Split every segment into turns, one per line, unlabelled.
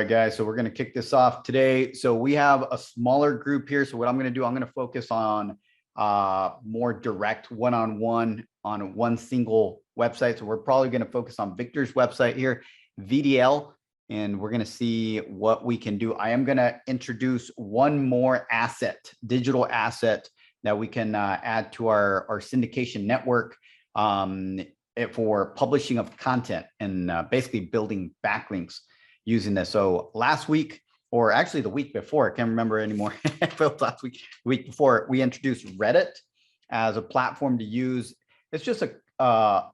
right, guys. So we're going to kick this off today. So we have a smaller group here. So what I'm going to do, I'm going to focus on more direct one-on-one on one single website. So we're probably going to focus on Victor's website here, VDL, and we're going to see what we can do. I am going to introduce one more asset, digital asset that we can add to our syndication network for publishing of content and basically building backlinks using this. So last week, or actually the week before, I can't remember anymore. I felt last week, the week before, we introduced Reddit as a platform to use. It's just a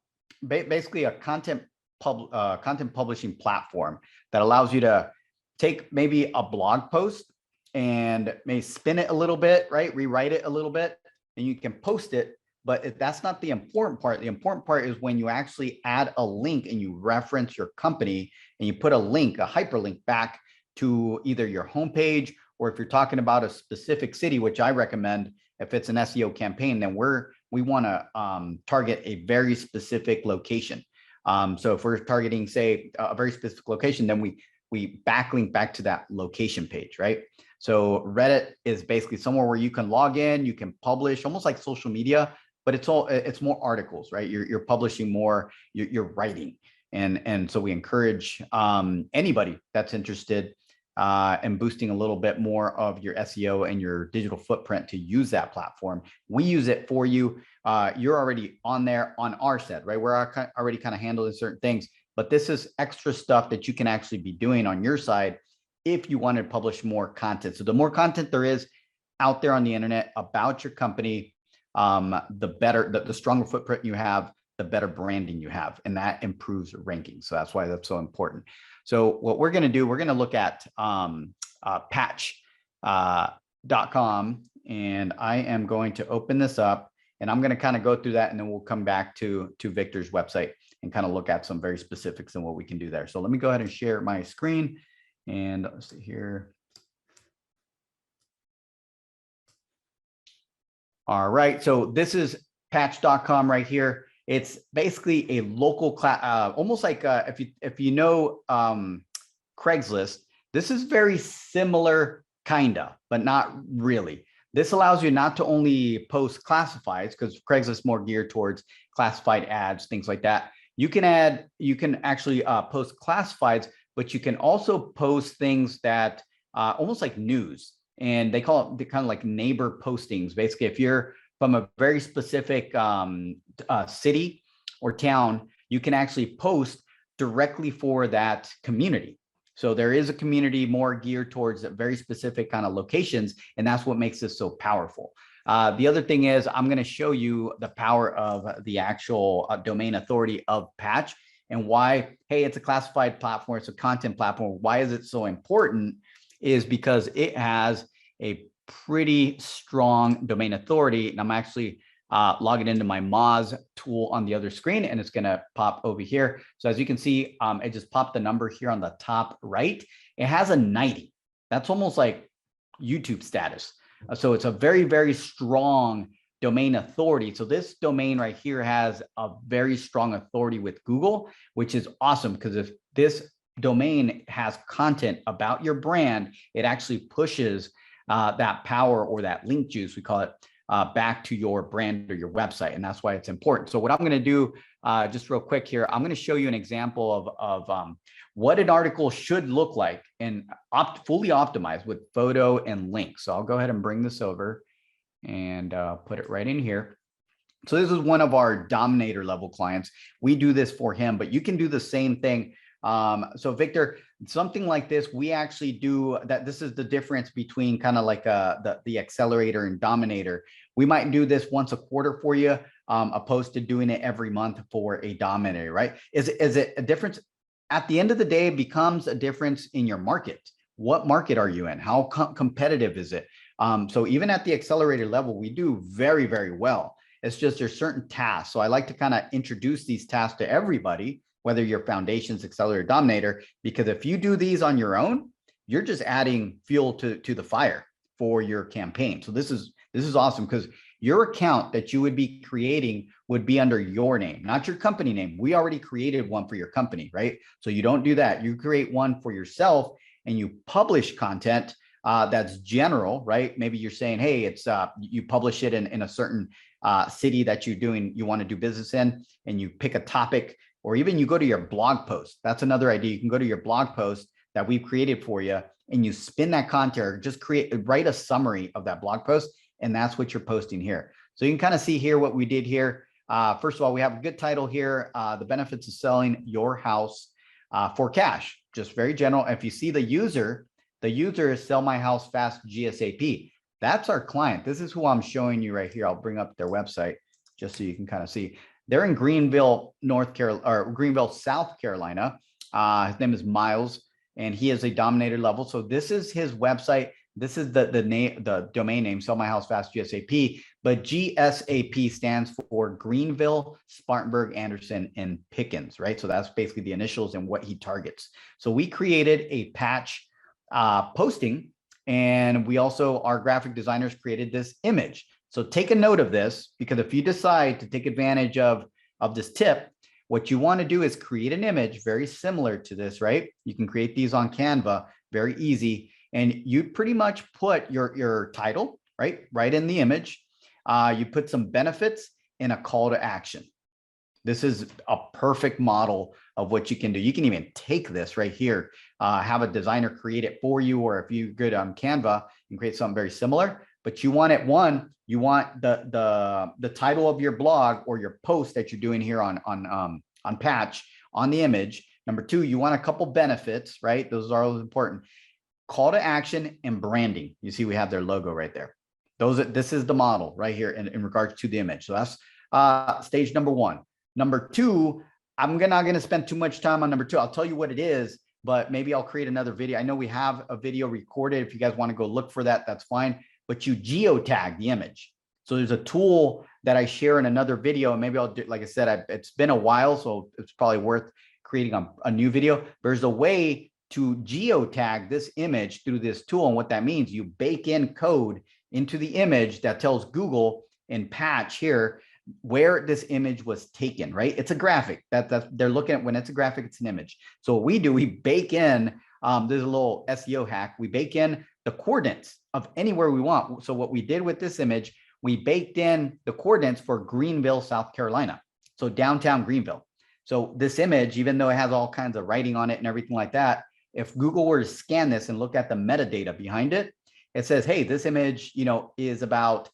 basically a content publishing platform that allows you to take maybe a blog post and maybe spin it a little bit, right? Rewrite it a little bit, and you can post it. But that's not the important part. The important part is when you actually add a link and you reference your company and you put a link, a hyperlink back to either your homepage, or if you're talking about a specific city, which I recommend if it's an SEO campaign, then we want to target a very specific location. So if we're targeting, say, a very specific location, then we backlink back to that location page, right? So Reddit is basically somewhere where you can log in, you can publish, almost like social media, but it's more articles, right? You're publishing more, you're writing. And so we encourage anybody that's interested in boosting a little bit more of your SEO and your digital footprint to use that platform. We use it for you. You're already on there on our set, right? We're already kind of handling certain things, but this is extra stuff that you can actually be doing on your side if you want to publish more content. So the more content there is out there on the internet about your company, the better, the stronger footprint you have, the better branding you have, and that improves ranking. So that's why that's so important. So what we're going to do, we're going to look at patch.com, and I am going to open this up, and I'm going to kind of go through that, and then we'll come back to Victor's website and kind of look at some very specifics and what we can do there. So let me go ahead and share my screen, and let's see here. All right, so this is patch.com right here. It's basically a local class, almost like if you know Craigslist, this is very similar, kinda, but not really. This allows you not to only post classifieds, because Craigslist is more geared towards classified ads, things like that. You can actually post classifieds, but you can also post things that almost like news. And they call it kind of like neighbor postings. Basically, if you're from a very specific city or town, you can actually post directly for that community. So there is a community more geared towards very specific kind of locations, and that's what makes this so powerful. The other thing is I'm going to show you the power of the actual domain authority of Patch and why, hey, it's a classified platform, it's a content platform. Why is it so important? Is because it has a pretty strong domain authority. And I'm actually logging into my Moz tool on the other screen, and it's going to pop over here. So as you can see, it just popped the number here on the top right. It has a 90. That's almost like YouTube status. So it's a very, very strong domain authority. So this domain right here has a very strong authority with Google, which is awesome, because if this domain has content about your brand, it actually pushes that power, or that link juice, we call it, back to your brand or your website. And that's why it's important. So what I'm going to do just real quick here, I'm going to show you an example of what an article should look like and fully optimized with photo and link. So I'll go ahead and bring this over and put it right in here. So this is one of our Dominator level clients. We do this for him, but you can do the same thing. So Victor, something like this, we actually do that. This is the difference between kind of like the Accelerator and Dominator. We might do this once a quarter for you, opposed to doing it every month for a Dominator, right? Is it a difference? At the end of the day, it becomes a difference in your market. What market are you in? How competitive is it? So even at the Accelerator level, we do very, very well. It's just there's certain tasks. So I like to kind of introduce these tasks to everybody, whether you're Foundations, Accelerator, Dominator, because if you do these on your own, you're just adding fuel to the fire for your campaign. So this is awesome, because your account that you would be creating would be under your name, not your company name. We already created one for your company, right? So you don't do that. You create one for yourself, and you publish content that's general, right? Maybe you're saying, hey, it's you publish it in a certain city that you want to do business in, and you pick a topic, or even you go to your blog post. That's another idea. You can go to your blog post that we've created for you, and you spin that content, or just write a summary of that blog post, and that's what you're posting here. So you can kind of see here what we did here. First of all, we have a good title here, the benefits of selling your house for cash, just very general. If you see the user is Sell My House Fast GSAP. That's our client. This is who I'm showing you right here. I'll bring up their website just so you can kind of see. They're in Greenville, North Carolina, or Greenville, South Carolina. His name is Miles, and he is a dominator level. So this is his website. This is the name, the domain name, Sell My House Fast GSAP. But GSAP stands for Greenville, Spartanburg, Anderson, and Pickens, right? So that's basically the initials and what he targets. So we created a patch posting, and we also, our graphic designers created this image. So take a note of this, because if you decide to take advantage of this tip, what you want to do is create an image very similar to this, right? You can create these on Canva, very easy. And you pretty much put your title, right in the image. You put some benefits and a call to action. This is a perfect model of what you can do. You can even take this right here, have a designer create it for you, or if you're good on Canva, you can create something very similar. But you want it, one, you want the title of your blog or your post that you're doing here on Patch on the image. Number two, you want a couple benefits, right? Those are always important. Call to action and branding. You see, we have their logo right there. This is the model right here in regards to the image. So that's stage number one. Number two, I'm not going to spend too much time on number two. I'll tell you what it is, but maybe I'll create another video. I know we have a video recorded. If you guys want to go look for that, that's fine. But you geotag the image. So there's a tool that I share in another video, and maybe I'll do, like I said, it's been a while, so it's probably worth creating a new video. There's a way to geotag this image through this tool. And what that means, you bake in code into the image that tells Google in Patch here where this image was taken, right? It's a graphic that they're looking at. When it's a graphic, it's an image. So what we do, we bake in, there's a little SEO hack. We bake in the coordinates of anywhere we want. So what we did with this image, we baked in the coordinates for Greenville, South Carolina. So downtown Greenville. So this image, even though it has all kinds of writing on it and everything like that, if Google were to scan this and look at the metadata behind it, it says, hey, this image, is about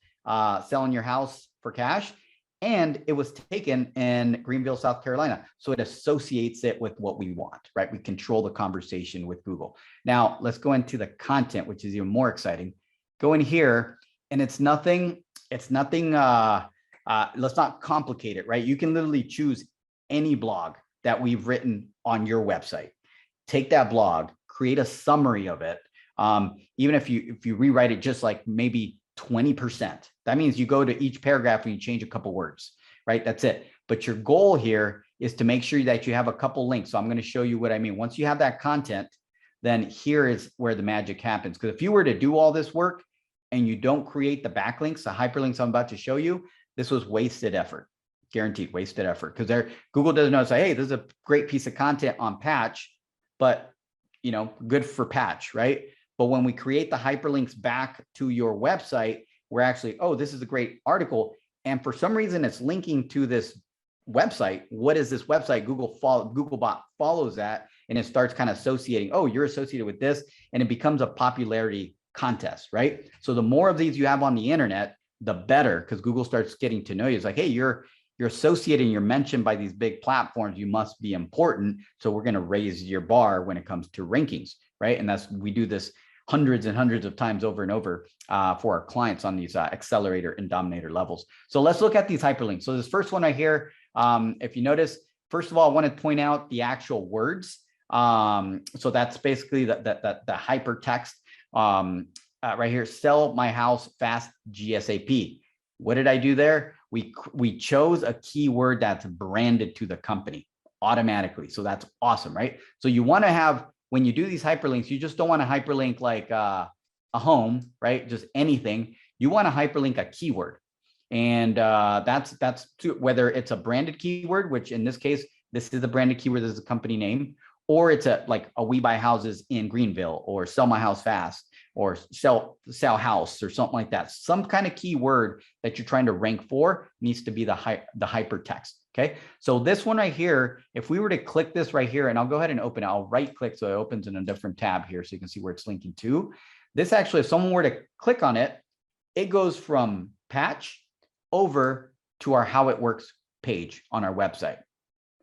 selling your house for cash, and it was taken in Greenville, South Carolina. So it associates it with what we want, right? We control the conversation with Google. Now let's go into the content, which is even more exciting. Go in here, and it's nothing, let's not complicate it, right? You can literally choose any blog that we've written on your website. Take that blog, create a summary of it. Even if you rewrite it just like maybe 20%, that means you go to each paragraph and you change a couple words, right? That's it. But your goal here is to make sure that you have a couple links. So I'm going to show you what I mean. Once you have that content, then here is where the magic happens. Because if you were to do all this work and you don't create the backlinks, the hyperlinks I'm about to show you, this was wasted effort. Guaranteed wasted effort. Because Google doesn't know, say, hey, this is a great piece of content on Patch, but good for Patch, right? But when we create the hyperlinks back to your website, we're actually, oh, this is a great article. And for some reason, it's linking to this website. What is this website? Googlebot follows that, and it starts kind of associating, oh, you're associated with this, and it becomes a popularity contest, right? So the more of these you have on the internet, the better, because Google starts getting to know you. It's like, hey, you're associated and you're mentioned by these big platforms, you must be important. So we're going to raise your bar when it comes to rankings, right? And we do this hundreds and hundreds of times over and over for our clients on these accelerator and dominator levels. So let's look at these hyperlinks. So this first one right here, if you notice, first of all, I want to point out the actual words. So that's basically the hypertext right here, Sell My House Fast GSAP. What did I do there? We chose a keyword that's branded to the company automatically. So that's awesome, right? So you want to have, when you do these hyperlinks, you just don't want to hyperlink like a home, right? Just anything. You want to hyperlink a keyword. And that's whether it's a branded keyword, which in this case, this is the branded keyword, this is the company name, or it's a We Buy Houses in Greenville, or Sell My House Fast, or sell house, or something like that. Some kind of keyword that you're trying to rank for needs to be the hypertext. Okay. So this one right here, if we were to click this right here, and I'll go ahead and open it, I'll right click so it opens in a different tab here so you can see where it's linking to. This actually, if someone were to click on it, it goes from Patch over to our How It Works page on our website.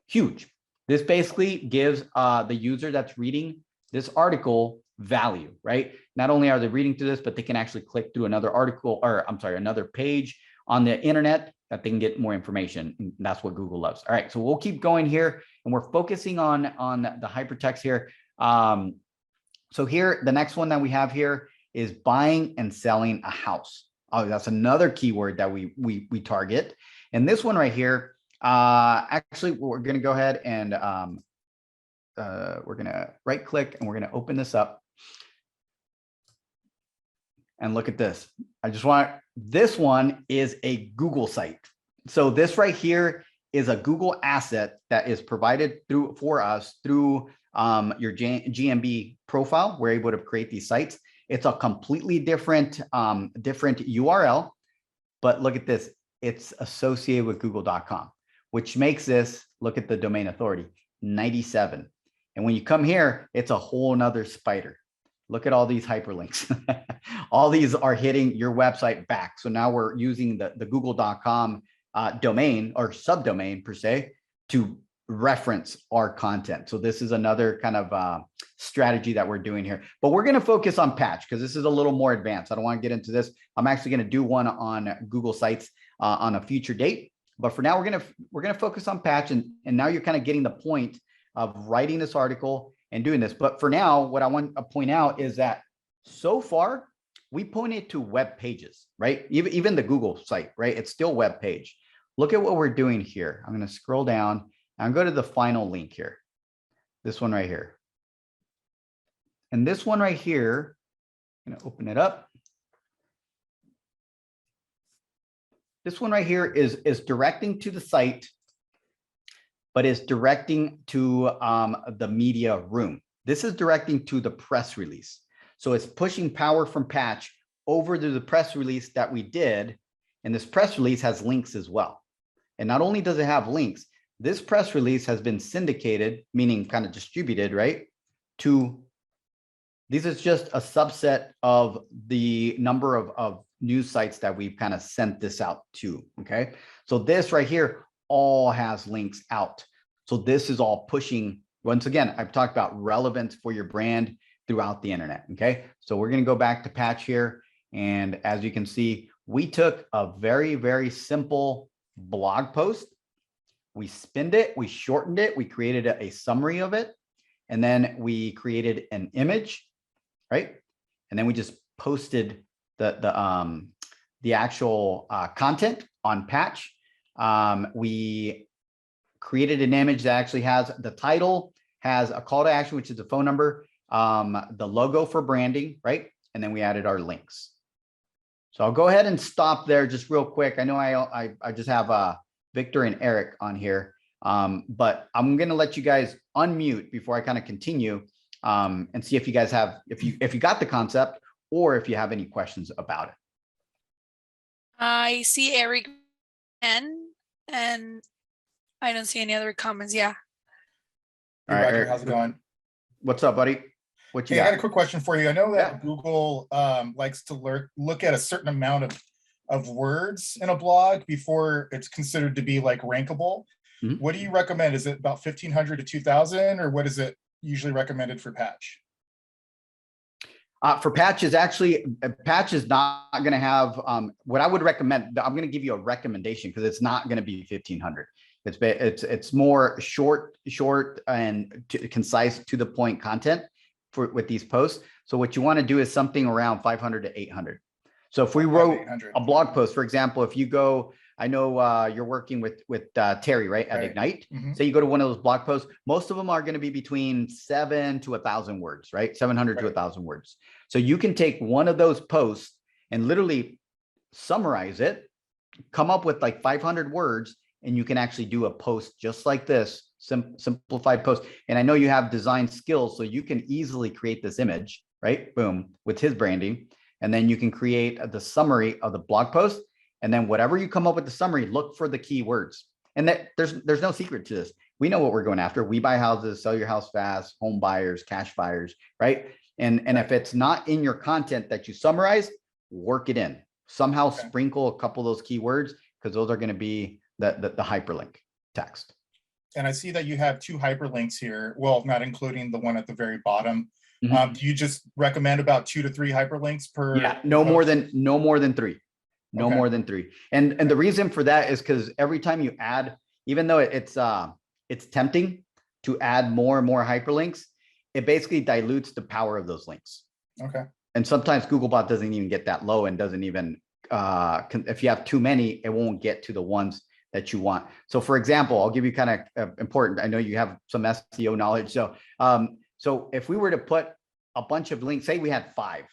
Huge. This basically gives the user that's reading this article value, right? Not only are they reading through this, but they can actually click through another article, or I'm sorry, another page on the internet that they can get more information. And that's what Google loves. All right, so we'll keep going here, and we're focusing on the hypertext here. So here, the next one that we have here is buying and selling a house. Oh, that's another keyword that we target. And this one right here, actually, we're going to go ahead and we're going to right click, and we're going to open this up. And look at this. This one is a Google site. So this right here is a Google asset that is provided for us through your GMB profile. We're able to create these sites. It's a completely different URL, but look at this. It's associated with google.com, which makes this, look at the domain authority, 97. And when you come here, it's a whole nother spider. Look at all these hyperlinks. All these are hitting your website back. So now we're using the google.com domain, or subdomain per se, to reference our content. So this is another kind of strategy that we're doing here. But we're going to focus on Patch because this is a little more advanced. I don't want to get into this. I'm actually going to do one on Google Sites on a future date. But for now, we're going to focus on Patch, and now you're kind of getting the point of writing this article and doing this. But for now, what I want to point out is that so far we pointed to web pages, right? Even the Google site, right? It's still web page. Look at what we're doing here. I'm going to scroll down and go to the final link here. This one right here. And this one right here, I'm going to open it up. This one right here is directing to the site, but is directing to the media room. This is directing to the press release. So it's pushing power from Patch over to the press release that we did. And this press release has links as well. And not only does it have links, this press release has been syndicated, meaning kind of distributed, right? This is just a subset of the number of news sites that we've kind of sent this out to, okay? So this right here all has links out. So this is all pushing, once again, I've talked about relevance for your brand throughout the internet, okay? So we're gonna go back to Patch here. And as you can see, we took a very, very simple blog post. We spinned it, we shortened it, we created a summary of it, and then we created an image, right? And then we just posted the actual content on Patch. We created an image that actually has the title, has a call to action, which is the phone number, the logo for branding, right? And then we added our links. So I'll go ahead and stop there just real quick. I know I just have Victor and Eric on here, but I'm going to let you guys unmute before I kind of continue and see if you guys have, if you got the concept, or if you have any questions about it.
I see Eric and I don't see any other comments. Yeah.
Hey,
All right,
Roger,
Eric,
how's it going?
what's up, buddy? What you
Hey, I
got?
got a quick question for you. I know that
Yeah.
Google likes to look at a certain amount of words in a blog before it's considered to be like rankable.
Mhm.
What do you recommend? Is it about 1,500 to 2,000, or what is it usually recommended for Patch?
For Patch is actually, Patch is not going to have what I would recommend. I'm going to give you a recommendation because it's not going to be 1,500. It's more short and concise, to the point content with these posts. So what you want to do is something around 500 to 800. So if we wrote
800.
a blog post, for example, if you go, I know you're working with Terry, right, at
Right.
Ignite.
Mhm.
Say you go to one of those blog posts, most of them are going to be between 700 to 1,000 words, right? 700 to
Right.
1,000 words. So you can take one of those posts and literally summarize it, come up with like 500 words, and you can actually do a post just like this, simplified post. And I know you have design skills, so you can easily create this image, right? Boom, with his branding. And then you can create the summary of the blog post. And then whatever you come up with the summary, look for the keywords. And that there's no secret to this. We know what we're going after. We buy houses, sell your house fast, home buyers, cash buyers, right? And if it's not in your content that you summarize, work it in. Somehow sprinkle a couple of those keywords, because those are going to be the hyperlink text.
And I see that you have 2 hyperlinks here. Well, not including the one at the very bottom.
Mhm.
Do you just recommend about 2 to 3 hyperlinks per?
Yeah, no more than 3. No
Okay.
more than 3. And the reason for that is because every time you add, even though it's tempting to add more and more hyperlinks, it basically dilutes the power of those links.
Okay.
And sometimes Googlebot doesn't even get that low and doesn't even, if you have too many, it won't get to the ones that you want. So for example, I'll give you kind of important, I know you have some SEO knowledge. So, so if we were to put a bunch of links, say we had 5,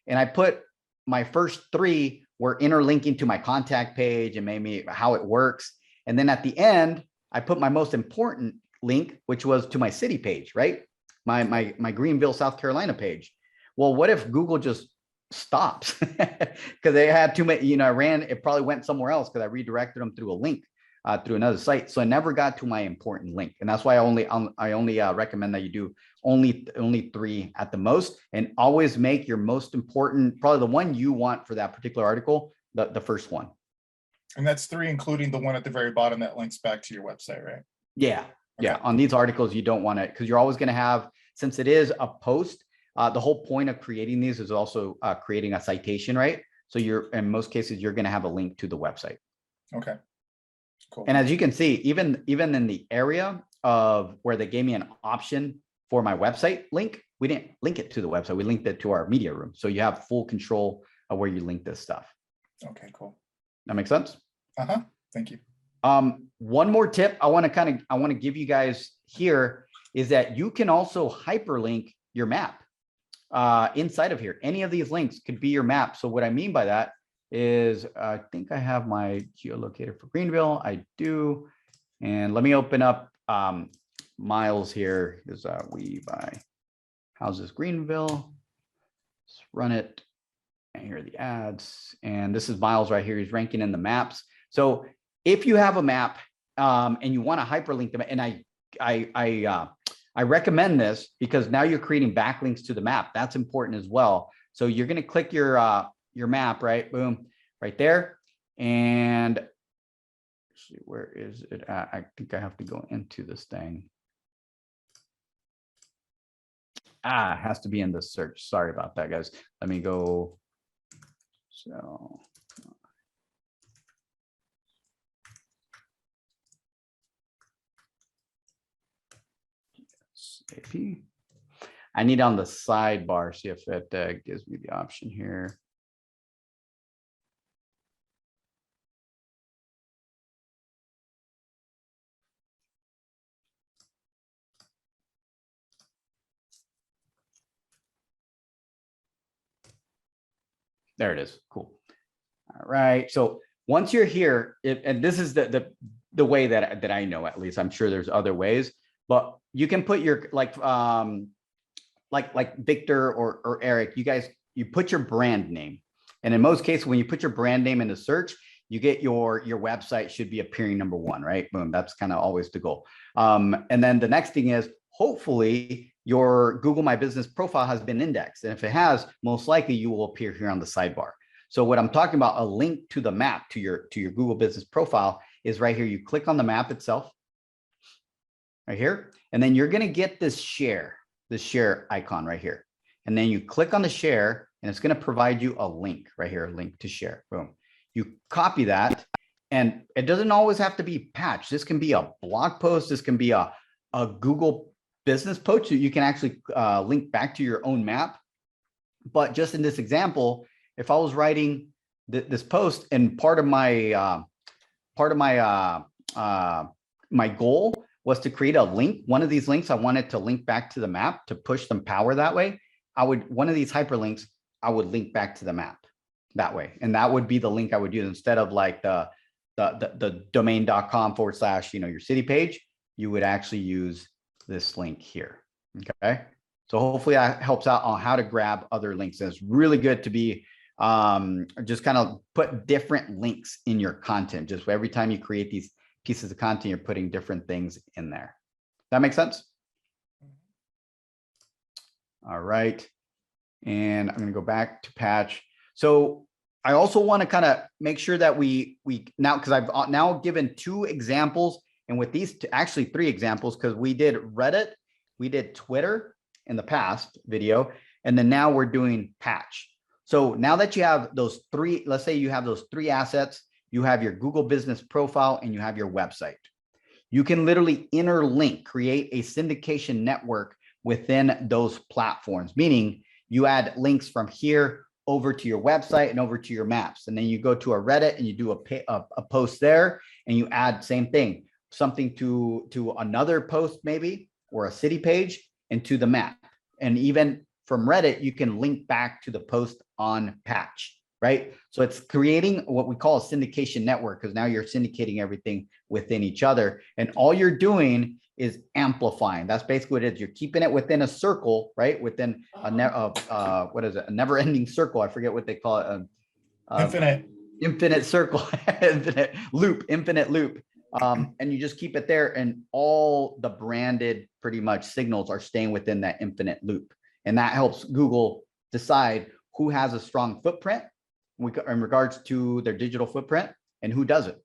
and I put my first 3 were interlinking to my contact page and maybe how it works. And then at the end, I put my most important link, which was to my city page, right? My Greenville, South Carolina page. Well, what if Google just stops because they had too many, it probably went somewhere else because I redirected them through a link through another site. So I never got to my important link. And that's why I only recommend that you do only 3 at the most, and always make your most important, probably the one you want for that particular article, the first one.
And that's 3, including the one at the very bottom that links back to your website, right?
Yeah. Yeah. On these articles, you don't want to, because you're always going to have, since it is a post, the whole point of creating these is also creating a citation, right? So in most cases, you're going to have a link to the website.
Okay. Cool.
And as you can see, even in the area of where they gave me an option for my website link, we didn't link it to the website. We linked it to our media room. So you have full control of where you link this stuff.
Okay, cool.
That makes sense?
Uh-huh. Thank you.
One more tip I want to give you guys here is that you can also hyperlink your map inside of here. Any of these links could be your map. So what I mean by that is I think I have my geolocator for Greenville. I do. And let me open up Miles here, because we buy houses Greenville. Let's run it. And here are the ads. And this is Miles right here. He's ranking in the maps. So if you have a map and you want to hyperlink them, and I recommend this because now you're creating backlinks to the map. That's important as well. So you're going to click your map, right? Boom, right there. And let's see, where is it at? I think I have to go into this thing. It has to be in the search. Sorry about that, guys. Let me go. So. AP. I need on the sidebar, see if it gives me the option here. There it is. Cool. All right. So once you're here, and this is the way that I know, at least. I'm sure there's other ways, but you can put your like Victor or Eric, you put your brand name. And in most cases, when you put your brand name in the search, you get your website should be appearing number 1, right? Boom. That's kind of always the goal. And then the next thing is, hopefully your Google My Business profile has been indexed. And if it has, most likely you will appear here on the sidebar. So what I'm talking about, a link to the map to your Google Business profile is right here. You click on the map itself right here, and then you're going to get this share icon right here. And then you click on the share and it's going to provide you a link right here, a link to share. Boom. You copy that, and it doesn't always have to be patched. This can be a blog post. This can be a Google Business post. You can actually link back to your own map. But just in this example, if I was writing this post and part of my my goal was to create a link, one of these links I wanted to link back to the map to push some power that way, one of these hyperlinks, I would link back to the map that way. And that would be the link I would use instead of like the the domain.com/, your city page, you would actually use this link here. Okay. So hopefully that helps out on how to grab other links. And it's really good to be just kind of put different links in your content. Just every time you create these pieces of content, you're putting different things in there. That makes sense? All right. And I'm going to go back to Patch. So I also want to kind of make sure that we now, because I've now given 2 examples, and with these actually 3 examples, because we did Reddit, we did Twitter in the past video, and then now we're doing Patch. So now that you have those 3, let's say you have those 3 assets, you have your Google business profile and you have your website. You can literally interlink, create a syndication network within those platforms, meaning you add links from here over to your website and over to your maps. And then you go to a Reddit and you do a post there, and you add same thing, something to another post maybe, or a city page, and to the map. And even from Reddit, you can link back to the post on Patch, right? So it's creating what we call a syndication network, because now you're syndicating everything within each other. And all you're doing is amplifying. That's basically what it is. You're keeping it within a circle, right? Within a what is it? A never-ending circle. I forget what they call it. Infinite circle, infinite loop. And you just keep it there, and all the branded pretty much signals are staying within that infinite loop. And that helps Google decide who has a strong footprint in regards to their digital footprint and who doesn't.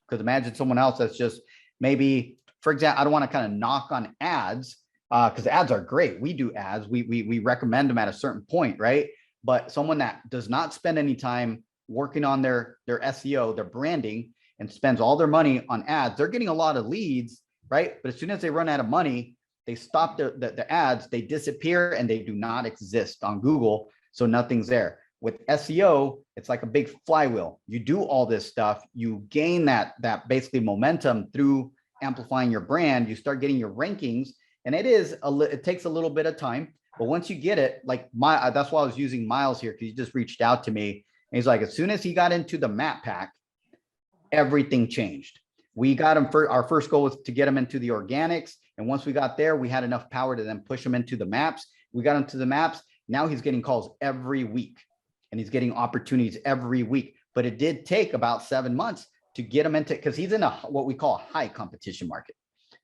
Because imagine someone else that's just maybe, for example, I don't want to kind of knock on ads, because ads are great. We do ads. We recommend them at a certain point, right? But someone that does not spend any time working on their SEO, their branding, and spends all their money on ads, they're getting a lot of leads, right? But as soon as they run out of money, they stop the ads, they disappear, and they do not exist on Google. So nothing's there. With SEO, it's like a big flywheel. You do all this stuff, you gain that basically momentum through amplifying your brand. You start getting your rankings, and it takes a little bit of time. But once you get it, like that's why I was using Miles here, because he just reached out to me. And he's like, as soon as he got into the map pack, everything changed. We got him for our first goal was to get him into the organics. And once we got there, we had enough power to then push him into the maps. We got him to the maps. Now he's getting calls every week, and he's getting opportunities every week. But it did take about 7 months to get him into, because he's in what we call a high competition market,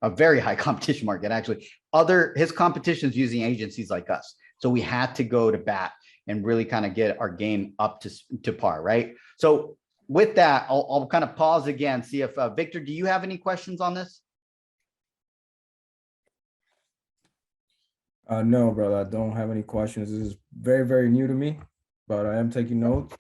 a very high competition market. Actually, his competition is using agencies like us. So we had to go to bat and really kind of get our game up to par, right? So with that, I'll kind of pause again, see if Victor, do you have any questions on this?
No, brother, I don't have any questions. This is very, very new to me, but I am taking notes.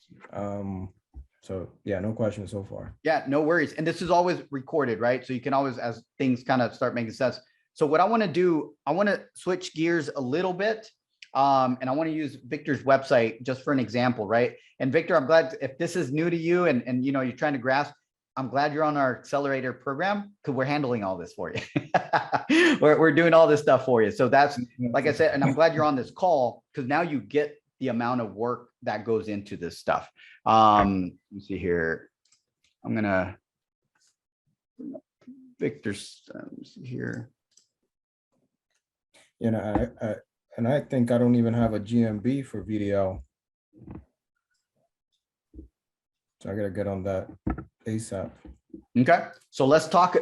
So yeah, no questions so far.
Yeah, no worries. And this is always recorded, right? So you can always, as things kind of start making sense. So what I want to do, I want to switch gears a little bit. And I want to use Victor's website just for an example, right? And Victor, I'm glad if this is new to you and you're trying to grasp, I'm glad you're on our accelerator program, because we're handling all this for you. we're doing all this stuff for you. So that's, like I said, and I'm glad you're on this call, because now you get the amount of work that goes into this stuff. Let me see here. I'm gonna Victor's here.
You know, I think I don't even have a GMB for VDL. So I gotta get on that ASAP.
Okay, so let's talk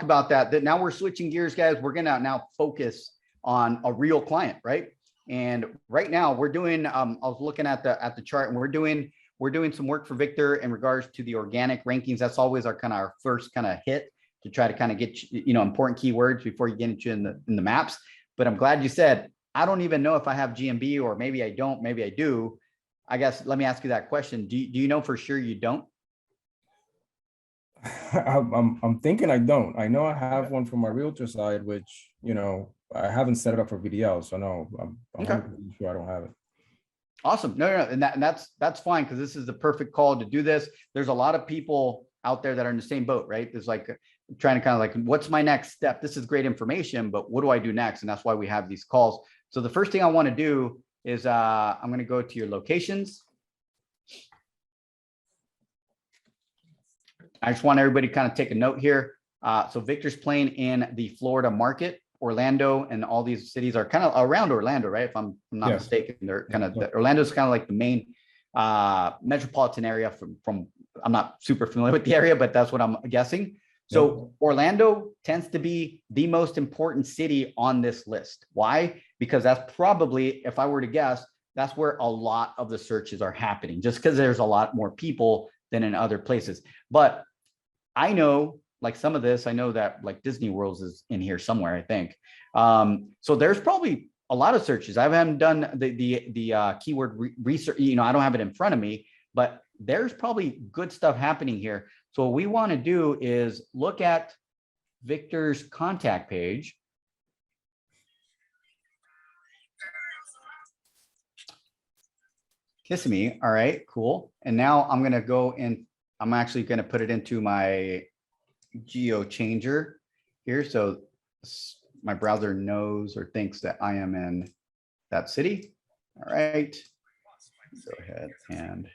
about that. Now we're switching gears, guys. We're gonna now focus on a real client, right? And right now we're doing. I was looking at the chart, and we're doing some work for Victor in regards to the organic rankings. That's always our first kind of hit to try to kind of get important keywords before you get into in the maps. But I'm glad you said, I don't even know if I have GMB, or maybe I don't, maybe I do. I guess let me ask you that question. Do you know for sure you don't?
I'm thinking I don't. I know I have one from my realtor side, which I haven't set it up for VDL, so no, I'm
Okay.
sure I don't have it.
Awesome. No, and that's fine, because this is the perfect call to do this. There's a lot of people out there that are in the same boat, right? There's like trying to kind of like, what's my next step? This is great information, but what do I do next? And that's why we have these calls. So the first thing I want to do is I'm going to go to your locations. I just want everybody to kind of take a note here. So Victor's playing in the Florida market. Orlando and all these cities are kind of around Orlando, right? If I'm not
Yes.
mistaken, they're kind of,
Yeah.
Orlando's kind of like the main metropolitan area from, I'm not super familiar with the area, but that's what I'm guessing. So Orlando tends to be the most important city on this list. Why? Because that's probably, if I were to guess, that's where a lot of the searches are happening, just because there's a lot more people than in other places. But I know, like some of this, I know that like Disney World is in here somewhere, I think. So there's probably a lot of searches. I haven't done the keyword research, you know, I don't have it in front of me, but there's probably good stuff happening here. So what we want to do is look at Victor's contact page. Kissimmee, all right, cool. And now I'm gonna go and I'm actually gonna put it into my geo changer here. So my browser knows or thinks that I am in that city. All right, go ahead and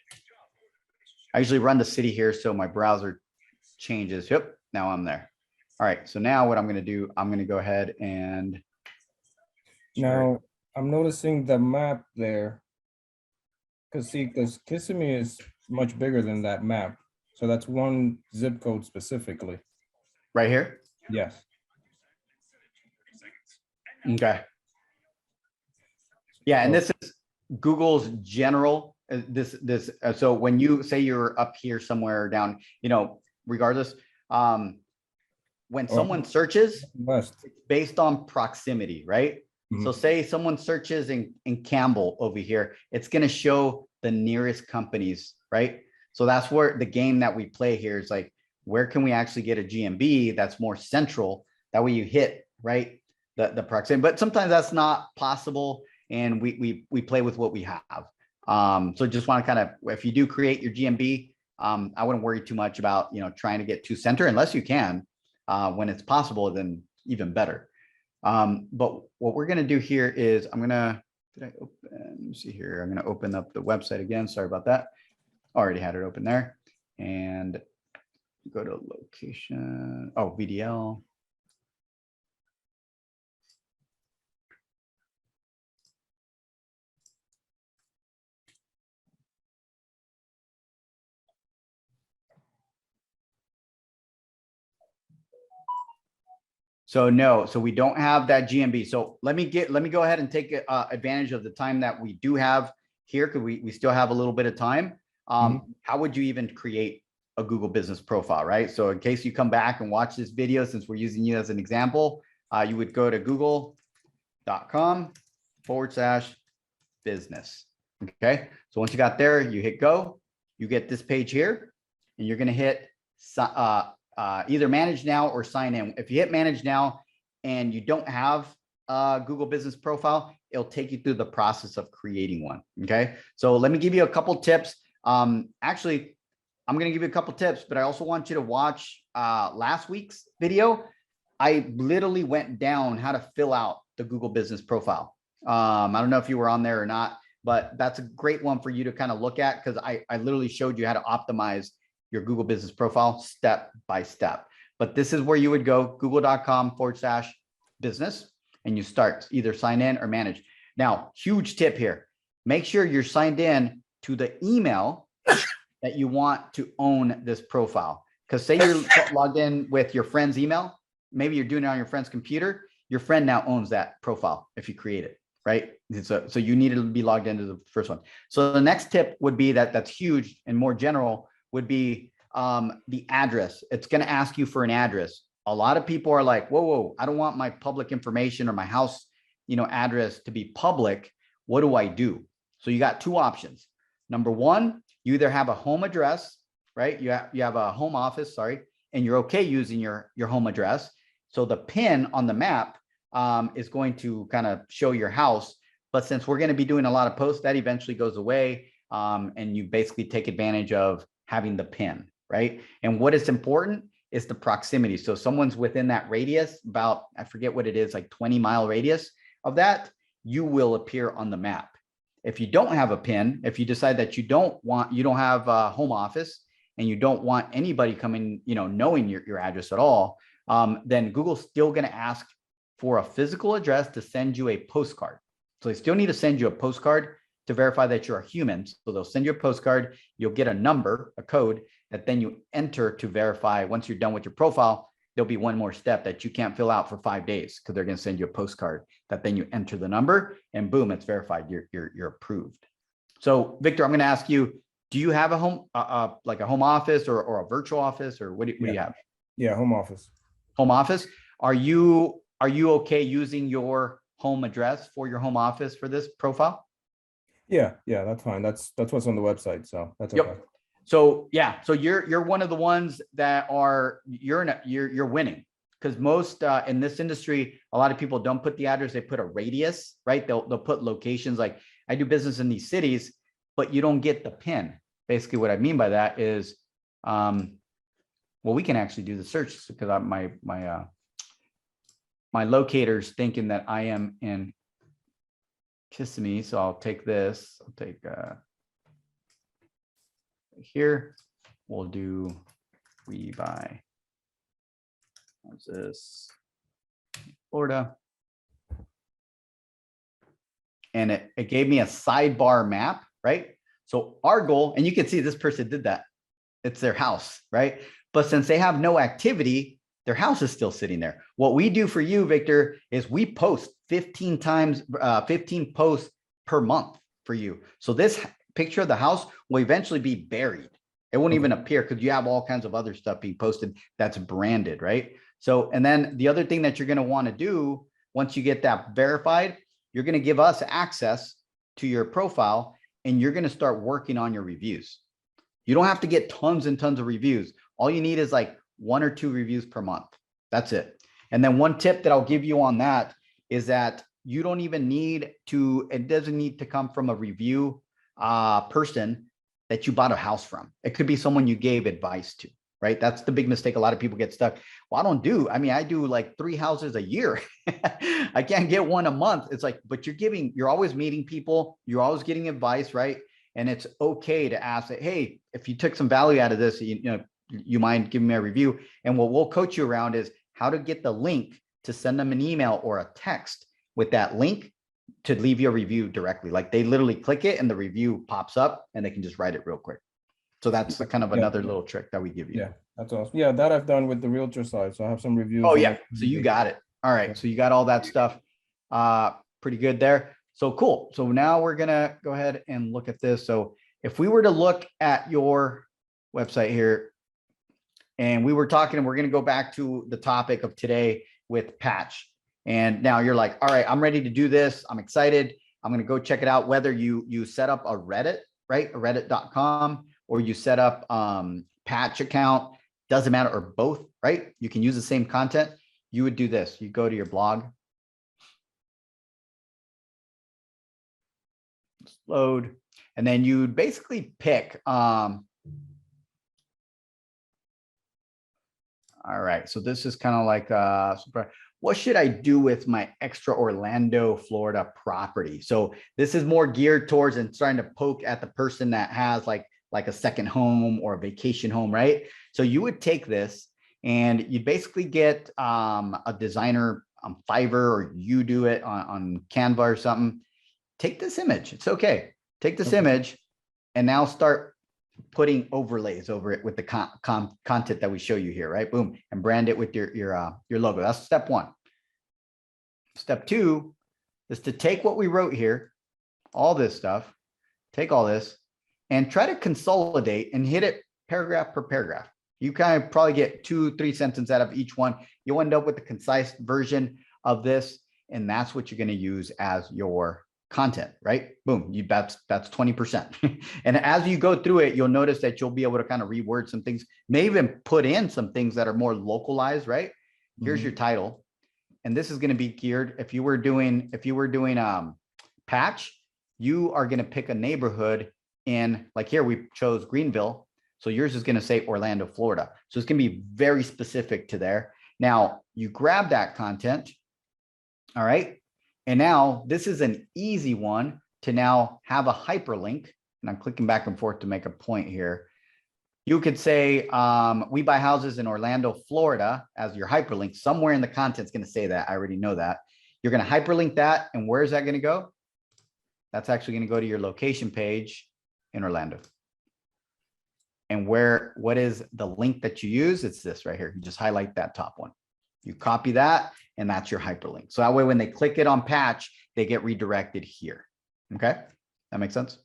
I usually run the city here. So my browser changes. Yep, now I'm there. All right, so now what I'm gonna do, I'm gonna go ahead and
Now, I'm noticing the map there. Because see, because Kissimmee is much bigger than that map. So that's one zip code specifically.
right here.
Yes.
Okay. Yeah, and this is Google's general, so when you say you're up here somewhere down, you know, regardless, when someone searches,
West.
it's based on proximity, right? So
Mhm.
say someone searches in Campbell over here, it's gonna show the nearest companies, right? So that's where the game that we play here is like, where can we actually get a GMB that's more central? That way you hit, right, the proximity, but sometimes that's not possible. And we play with what we have. So just want to kind of, if you do create your GMB, I wouldn't worry too much about, you know, trying to get to center unless you can. When it's possible, then even better. But what we're going to do here is I'm going to, did I open, let me see here. I'm going to open up the website again. Sorry about that. Already had it open there and go to location. Oh, VDL. So no, so we don't have that GMB. So let me go ahead and take advantage of the time that we do have here, because we still have a little bit of time. How would you even create a Google business profile, right? So in case you come back and watch this video, since we're using you as an example, you would go to google.com/business. Okay, so once you got there, you hit go, you get this page here, and you're gonna hit either manage now or sign in. If you hit manage now and you don't have a Google business profile, it'll take you through the process of creating one. Okay. So let me give you a couple tips. Actually, I'm going to give you a couple tips, but I also want you to watch last week's video. I literally went down how to fill out the Google business profile. I don't know if you were on there or not, but that's a great one for you to kind of look at, because I literally showed you how to optimize your Google business profile step by step. But this is where you would go, google.com/business, and you start either sign in or manage. Now, huge tip here. Make sure you're signed in to the email that you want to own this profile. Because say you're logged in with your friend's email, maybe you're doing it on your friend's computer, your friend now owns that profile if you create it, right? So you need to be logged into the first one. So the next tip would be that's huge and more general, would be the address. It's going to ask you for an address. A lot of people are like, whoa, I don't want my public information or my house, you know, address to be public. What do I do? So you got two options. Number one, you either have a home address, right? You have a home office, sorry, and you're okay using your home address. So the pin on the map is going to kind of show your house. But since we're going to be doing a lot of posts, that eventually goes away. And you basically take advantage of having the pin, right? And what is important is the proximity. So someone's within that radius, about, I forget what it is, like 20-mile radius of that, you will appear on the map. If you don't have a pin, if you decide that you don't have a home office and you don't want anybody coming, knowing your address at all, then Google's still going to ask for a physical address to send you a postcard. So they still need to send you a postcard to verify that you're a human. So they'll send you a postcard, you'll get a number, a code that then you enter to verify. Once you're done with your profile, there'll be one more step that you can't fill out for 5 days because they're going to send you a postcard that then you enter the number and boom, it's verified. You're approved. So Victor, I'm going to ask you, do you have a home, like a home office or a virtual office, or what do you have?
Yeah, home office.
Home office. Are you okay using your home address for your home office for this profile?
Yeah, that's fine. That's what's on the website, so that's
Yep.
okay.
So yeah, so you're one of the ones that you're winning, because most in this industry, a lot of people don't put the address, they put a radius, right? They'll put locations. Like, I do business in these cities, but you don't get the pin. Basically, what I mean by that is, well, we can actually do the search because my locator's thinking that I am in Kissimmee, so I'll take this. I'll take here. We'll do rebuy. What's this? Florida. And it gave me a sidebar map, right? So our goal, and you can see this person did that. It's their house, right? But since they have no activity, their house is still sitting there. What we do for you, Victor, is we post 15 posts per month for you. So this picture of the house will eventually be buried. It won't even appear because you have all kinds of other stuff being posted that's branded, right? So, and then the other thing that you're going to want to do once you get that verified, you're going to give us access to your profile and you're going to start working on your reviews. You don't have to get tons and tons of reviews. All you need is like 1 or 2 reviews per month. That's it. And then one tip that I'll give you on that is that you don't even need to, it doesn't need to come from a review person that you bought a house from. It could be someone you gave advice to, right? That's the big mistake. A lot of people get stuck. Well, I do like 3 houses a year. I can't get one a month. It's like, but you're always meeting people. You're always getting advice, right? And it's okay to ask that, hey, if you took some value out of this, you mind giving me a review? And what we'll coach you around is how to get the link to send them an email or a text with that link to leave you a review directly. Like they literally click it and the review pops up and they can just write it real quick. So that's kind of another little trick that we give you.
Yeah, that's awesome. Yeah, that I've done with the realtor side. So I have some reviews.
Oh
on
yeah.
it.
So you got it. All right. So you got all that stuff pretty good there. So cool. So now we're going to go ahead and look at this. So if we were to look at your website here and we were talking, and we're going to go back to the topic of today with Patch. And now you're like, all right, I'm ready to do this. I'm excited. I'm going to go check it out. Whether you set up a Reddit, right? A reddit.com, or you set up Patch account, doesn't matter, or both, right? You can use the same content. You would do this. You go to your blog. Load. And then you'd basically pick, all right, so this is kind of like, what should I do with my extra Orlando, Florida property? So this is more geared towards and starting to poke at the person that has like a second home or a vacation home, right? So you would take this and you'd basically get a designer on Fiverr, or you do it on Canva or something. Take this image. It's okay. Take this image and now start putting overlays over it with the content that we show you here, right? Boom, and brand it with your logo. That's step 1. Step 2 is to take what we wrote here, all this stuff, take all this and try to consolidate and hit it paragraph per paragraph. You kind of probably get 2-3 sentences out of each one. You'll end up with the concise version of this, and that's what you're going to use as your content, right? Boom, that's 20%. And as you go through it, you'll notice that you'll be able to kind of reword some things, may even put in some things that are more localized, right? Here's your title. And this is going to be geared. If you were doing Patch, you are going to pick a neighborhood in, like here, we chose Greenville. So yours is going to say Orlando, Florida. So it's going to be very specific to there. Now you grab that content. All right. And now this is an easy one to now have a hyperlink. And I'm clicking back and forth to make a point here. You could say, we buy houses in Orlando, Florida as your hyperlink. Somewhere in the content's going to say that. I already know that. You're going to hyperlink that. And where is that going to go? That's actually going to go to your location page in Orlando. And what is the link that you use? It's this right here. You just highlight that top one. You copy that, and that's your hyperlink. So that way, when they click it on Patch, they get redirected here. Okay, that makes sense.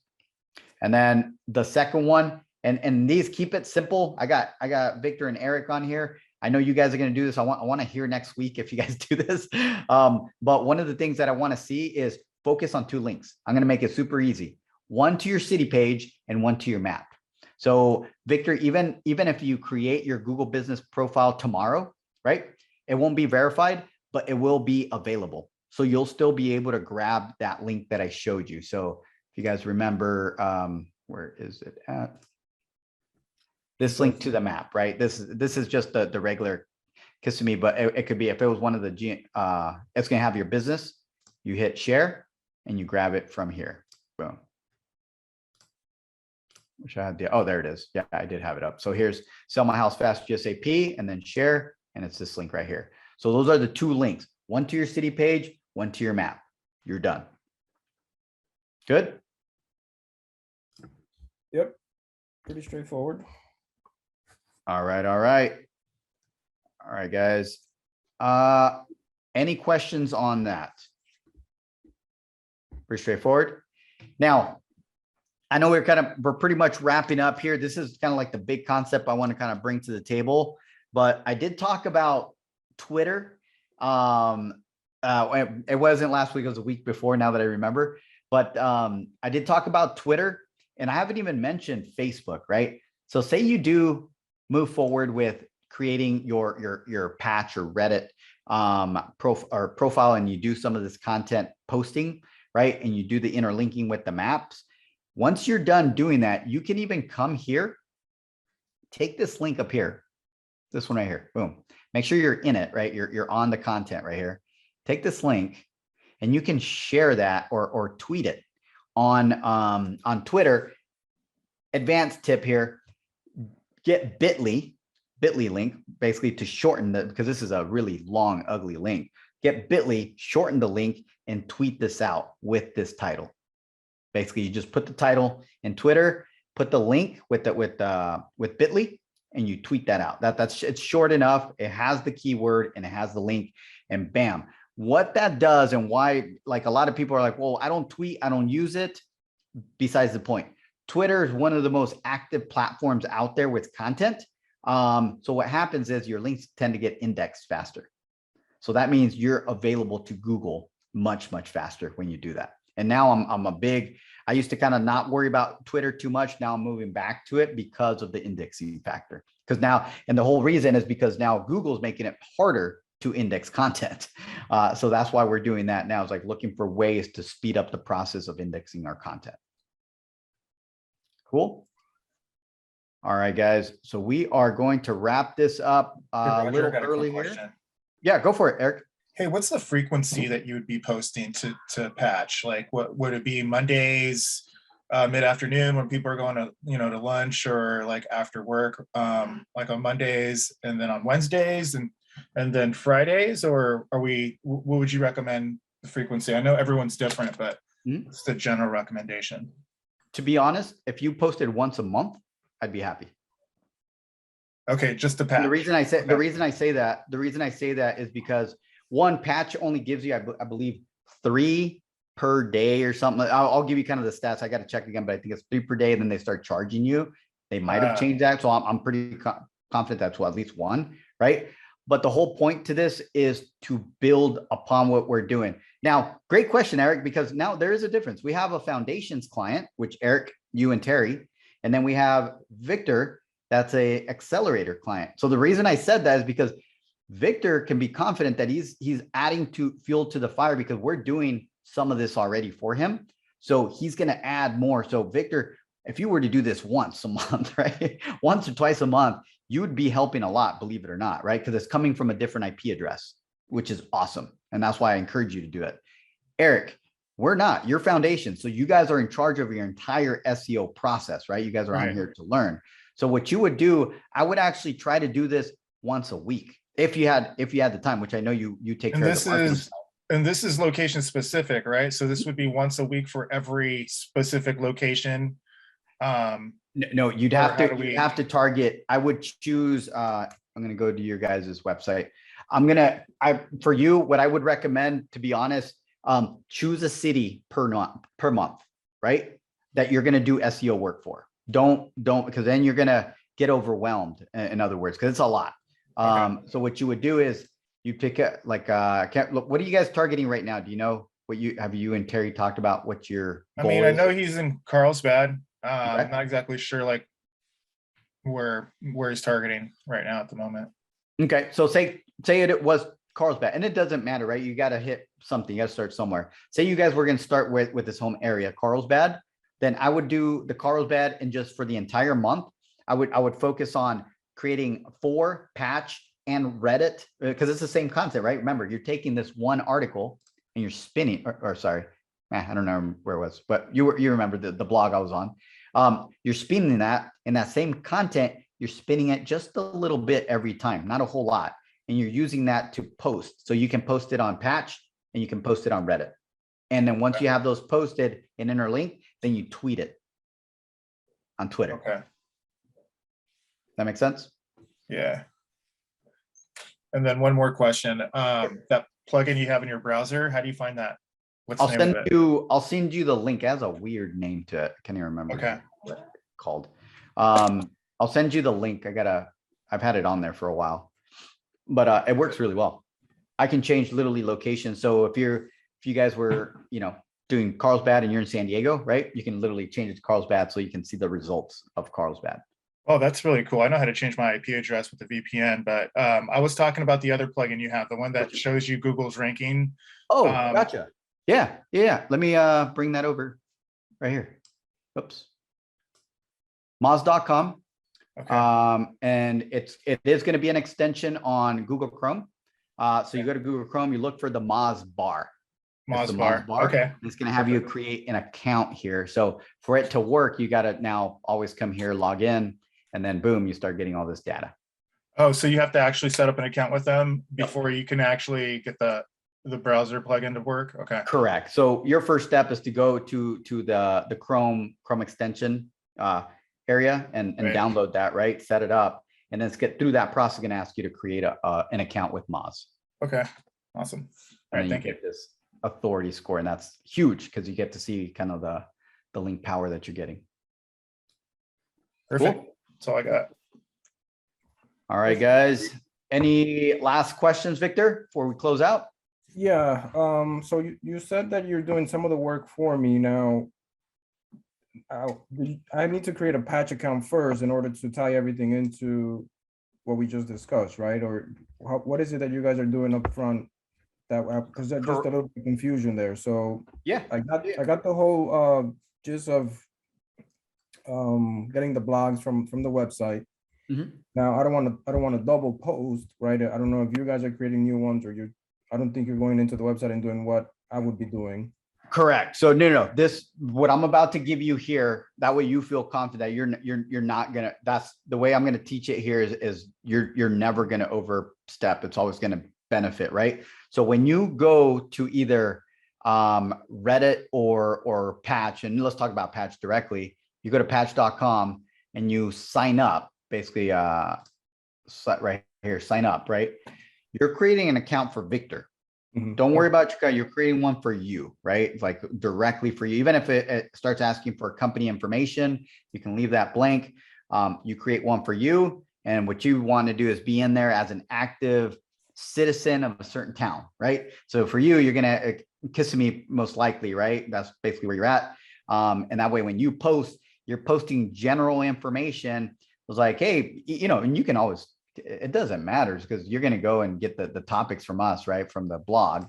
And then the second one, and these, keep it simple. I got Victor and Eric on here. I know you guys are going to do this. I want to hear next week if you guys do this. But one of the things that I want to see is focus on 2 links. I'm going to make it super easy. One to your city page and one to your map. So Victor, even if you create your Google business profile tomorrow, right? It won't be verified, but it will be available. So you'll still be able to grab that link that I showed you. So if you guys remember, where is it at? This link to the map, right? This is just the regular Kissimmee, but it could be, if it was one of the, it's going to have your business, you hit share and you grab it from here. Boom. Which I had oh, there it is. Yeah, I did have it up. So here's sell my house fast GSAP and then share. And it's this link right here. So those are the 2 links, one to your city page, one to your map. You're done. Good.
Yep. Pretty straightforward.
All right. All right. All right, guys. Any questions on that? Pretty straightforward. Now, I know we're pretty much wrapping up here. This is kind of like the big concept I want to kind of bring to the table, but I did talk about Twitter. It wasn't last week, it was a week before, now that I remember, but I did talk about Twitter, and I haven't even mentioned Facebook, right? So say you do move forward with creating your Patch or Reddit profile, and you do some of this content posting, right? And you do the interlinking with the maps. Once you're done doing that, you can even come here, take this link up here, this one right here, boom. Make sure you're in it, right? You're on the content right here. Take this link and you can share that or tweet it on Twitter. Advanced tip here, get bit.ly link, basically to shorten because this is a really long, ugly link. Get bit.ly, shorten the link and tweet this out with this title. Basically, you just put the title in Twitter, put the link with bit.ly, and you tweet that out. It's short enough. It has the keyword and it has the link, and bam. What that does, and why, like, a lot of people are like, well, I don't tweet, I don't use it. Besides the point, Twitter is one of the most active platforms out there with content. So what happens is your links tend to get indexed faster. So that means you're available to Google much faster when you do that. And now I used to kind of not worry about Twitter too much. Now I'm moving back to it because of the indexing factor. Because now, and the whole reason is because now Google's making it harder to index content. So that's why we're doing that now, is like looking for ways to speed up the process of indexing our content. Cool. All right, guys. So we are going to wrap this up a little early here. Yeah, go for it, Eric.
Hey, what's the frequency that you would be posting to Patch? Like, what would it be? Mondays, mid-afternoon when people are going to, to lunch, or like after work, like on Mondays, and then on Wednesdays, and then Fridays? Or what would you recommend the frequency? I know everyone's different, but it's the general recommendation.
To be honest, if you posted once a month, I'd be happy.
Okay, just the Patch.
The reason I say that is because one, Patch only gives you, I believe, 3 per day or something. I'll give you kind of the stats. I got to check again, but I think it's 3 per day. And then they start charging you. They might have changed that. So I'm pretty confident that's at least 1, right? But the whole point to this is to build upon what we're doing. Now, great question, Eric, because now there is a difference. We have a foundations client, which Eric, you and Terry, and then we have Victor, that's a accelerator client. So the reason I said that is because Victor can be confident that he's adding fuel to the fire, because we're doing some of this already for him. So he's going to add more. So Victor, if you were to do this once a month, right? Once or twice a month, you would be helping a lot, believe it or not, right? Because it's coming from a different IP address, which is awesome. And that's why I encourage you to do it. Eric, we're not your foundation. So you guys are in charge of your entire SEO process, right? You guys are on here to learn. So what you would do, I would actually try to do this once a week if you had the time, which I know you take
And
care of
this
the marketing.
is, and this is location specific, right? So this would be once a week for every specific location.
No, you'd
Or
have
how
to,
do we-
you'd have to target, I would choose, I'm gonna go to your guys' website. For you, what I would recommend, to be honest, choose a city per month, right? That you're gonna do SEO work for. Don't, because then you're gonna get overwhelmed, in other words, because it's a lot. So what you would do is you pick a, like, what are you guys targeting right now? Do you know what have you and Terry talked about what your
I
goal
mean, I
is?
know he's in Carlsbad.
Okay.
Not exactly sure like where he's targeting right now at the moment.
Okay, so say it was Carlsbad, and it doesn't matter, right? You got to hit something. You got to start somewhere. Say you guys were going to start with this home area, Carlsbad. Then I would do the Carlsbad, and just for the entire month, I would focus on creating 4 patch and Reddit, because it's the same content, right? Remember, you're taking this one article and you're spinning, or sorry, I don't know where it was, but you remember the blog I was on. You're spinning that, and that same content, you're spinning it just a little bit every time, not a whole lot. And you're using that to post. So you can post it on Patch and you can post it on Reddit. And then once you have those posted and interlinked, then you tweet it on Twitter.
Okay.
That makes sense?
Yeah. And then one more question. That plugin you have in your browser, how do you find that? What's the name of it?
I'll send you the link. It has a weird name to it. Can't even remember
Okay.
what it's called. I'll send you the link. I've had it on there for a while, but it works really well. I can change literally location. So if you guys were, doing Carlsbad and you're in San Diego, right? You can literally change it to Carlsbad so you can see the results of Carlsbad.
Oh, that's really cool. I know how to change my IP address with the VPN, but I was talking about the other plugin you have, the one that shows you Google's ranking.
Oh, gotcha. Yeah. Let me bring that over right here. Oops. Moz.com.
Okay.
And it is going to be an extension on Google Chrome. So you go to Google Chrome, you look for the Moz bar. It's the
Moz bar. Okay.
It's going to have you create an account here. So for it to work, you got to now always come here, log in, and then boom, you start getting all this data.
Oh, so you have to actually set up an account with them before you can actually get the browser plugin to work? Okay.
Correct. So your first step is to go to the Chrome extension area and
Right.
download that, right? Set it up, and then let's get through that process. Going to ask you to create an account with Moz.
Okay. Awesome. All
And
right.
then
Thank
you
you.
get this authority score, and that's huge because you get to see kind of the link power that you're getting.
Perfect.
Cool.
That's all I got.
All right, guys. Any last questions, Victor, before we close out?
Yeah, so you said that you're doing some of the work for me now. I need to create a patch account first in order to tie everything into what we just discussed, right? Or what is it that you guys are doing up front? That because there's just a little bit of confusion there. So
Yeah.
I got the whole gist of getting the blogs from the website.
Mhm.
Now I don't want to double post, right? I don't know if you guys are creating new ones or I don't think you're going into the website and doing what I would be doing.
Correct. So no, what I'm about to give you here, that way you feel confident that you're not gonna, that's the way I'm gonna teach it here is you're never gonna overstep. It's always gonna benefit, right? So when you go to either Reddit or Patch, and let's talk about Patch directly, you go to patch.com and you sign up, basically right here, sign up, right? You're creating an account for Victor.
Mhm.
Don't worry about your guy. You're creating one for you, right? Like directly for you. Even if it starts asking for company information, you can leave that blank. You create one for you. And what you want to do is be in there as an active citizen of a certain town, right? So for you, you're going to Kissimmee most likely, right? That's basically where you're at. And that way, when you post, you're posting general information. It was like, hey, and you can always, it doesn't matter because you're going to go and get the topics from us, right? From the blog.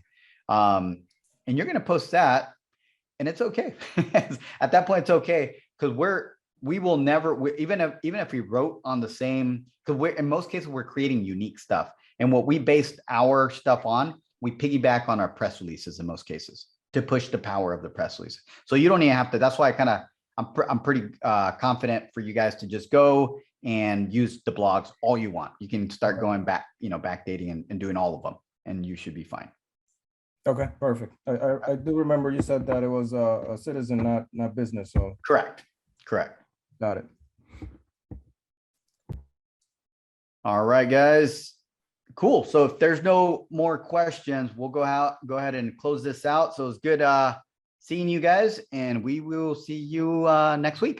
And you're going to post that and it's okay. At that point, it's okay. Cause we will never, even if we wrote on the same, because in most cases, we're creating unique stuff. And what we based our stuff on, we piggyback on our press releases in most cases to push the power of the press release. So you don't even have to, that's why I'm pretty confident for you guys to just go and use the blogs all you want. You can start going back, backdating and doing all of them, and you should be fine.
Okay, perfect. I do remember you said that it was a citizen, not business, so
Correct.
got it.
All right, guys. Cool. So if there's no more questions, we'll go ahead and close this out. So it's good seeing you guys, and we will see you next week.